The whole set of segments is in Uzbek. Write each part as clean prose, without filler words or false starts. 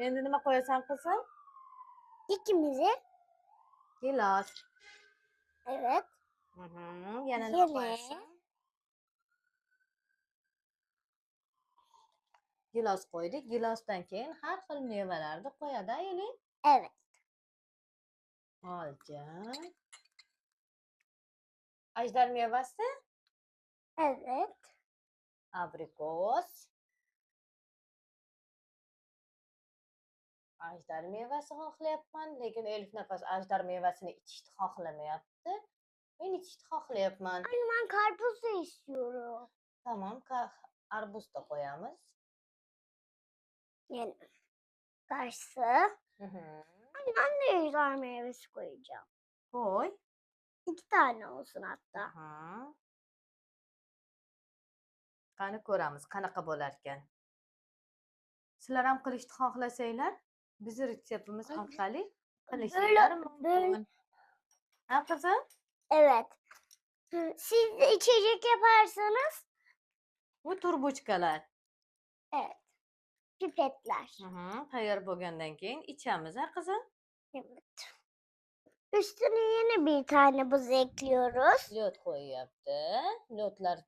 Endi nima qo'yasan qizim? İkimizi. Gilos. Evet. Yana nima Yine. qo'yasan? Gilos qo'ydik. Gilosdan keyin har xil mevalarni qo'yadi ayling. Evet. Olcha. Ajdar mevasi, Evet. abrikos. Ajdar mevasi xohlayapman, lekin Elif nafas ajdar mevasini ichishni xohlamayapti. Men ichishni xohlayapman. Anne ben karpuz da istiyorum. Tamam, arbuz da qo'yamiz. Yani karşı. Hı hı. Anne ben de ejder meyvesi koyacağım. Qo'y. 2 tane olsun hatta. Aha. Qani ko'ramiz qanaqa bo'larkan. Sizlar ham qilishni xohlasanglar, bizni retseptimiz orqali qilishinglar mumkin. Ha qizim? Evet. Siz de içecek yaparsanız Bu turbuchkalar. evet. Pipetler. Tayyor bo'lgandan keyin ichamiz, ha qizim? Evet. Üstüne yine bir tane buz ekliyoruz. Lyo't qo'yyapti. Lyo'tlar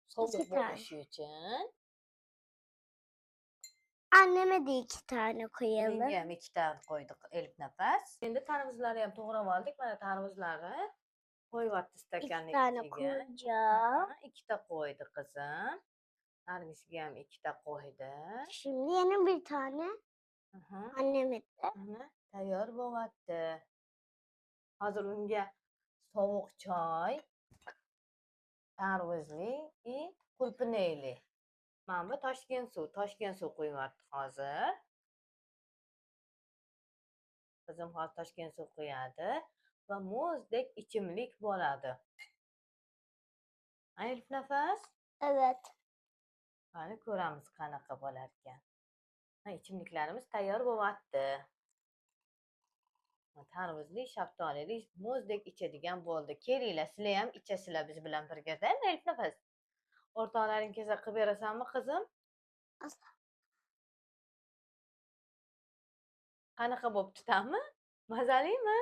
sovuq İki tane. bo'lishi uchun. Anneme de 2 tane koyalım. Menga ham ikkita qo'ydik Elif nafas. Endi tarvuzlarni ham to'g'rab oldik. Mana tarvuzlarni qo'yyapti 2 stakanning tane ichiga. koyacağım. Ikkita qo'ydi qizim. Nargisiga ham ikkita qo'ydi. Şimdi yeni bir tane anneme de. Tayyor bo'lyapti. Hozir unga sovuq choy, tarvuzli и qulupnayli. Mana bu Toshkent suv quyapti hozir. Qizim hozir Toshkent suv quyadi va muzdek ichimlik bo'ladi. Elif nafas? Evet. Qani ko'ramiz qanaqa bo'larkan. Ichimliklarimiz tayyor bo'lyapti. Tarvuzli, shaftolili, muzdek ichadigan bo'ldi. Kelinglar, sizlar ham ichasizlar biz bilan birga-da, Elif nafas. O'rtoqlaring kelsa qilib berasanmi qizim? Qanaqa bo'pti ta'mi? Mazalimi?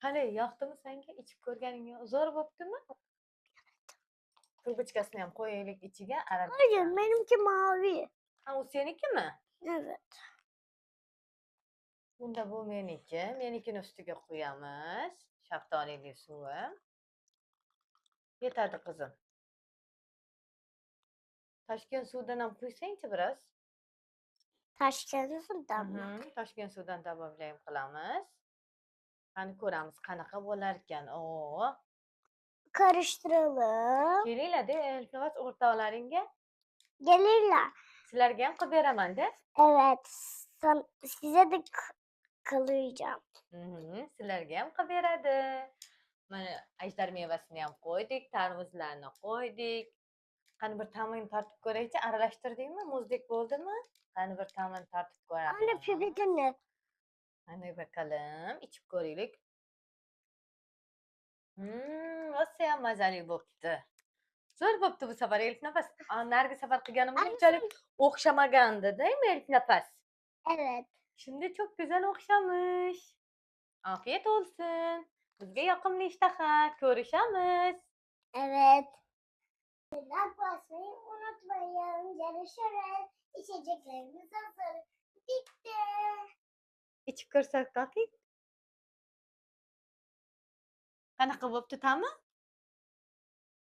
Qani, yoqdimi senga? Ichib ko'rganing zo'r bo'ptimi? Turbuchkasini ham qo'yaylik ichiga. Hayır, benimki mavi. Ha, u senikimi? Evet. Bunda bu meniki. Menikini ustiga qo'yamiz. Shaftolili suvi. Yetadi qizim. Toshkent suvdan ham qo'ysang-chi biroz. Toshkent suvidan mı? Toshkent suvdan добавляем qilamiz. Qani ko'ramiz qanaqa bo'lar ekan. Oo. Karıştıralım. Kelinglar-da, iltimos o'rtoqlaringga. Gelirler. Sizlarga ham qilib beraman-da. Evet. Size de kalayacağım. Sizlarga ham qilib beradi. Mana ajdar mevasini ham qo'ydik, tarvuzlarni qo'ydik. Qani bir ta'mini tortib ko'raychi, aralashtirdingmi? Muzdek bo'ldimi? Qani bir ta'mini tortib ko'ramiz. Anne pipetini. Qani bakalım, ichib ko'raylik. Rosa ham mazali bo'pti. Zo'r bo'pti bu safar Elif nafas. Narigi safar qilganimga unchalik o'xshamagandi-da, Elif nafas. Evet. Şimdi çok güzel okşamış. Afiyet olsun. Bizga yoqimli ishtaha. Ko'rishamiz. Evet. Like basmayı unutmayın. Görüşürüz. İçeceklerimiz hazır. Bitti. Ichib ko'rsak, qanaqa bo'pti ta'mi?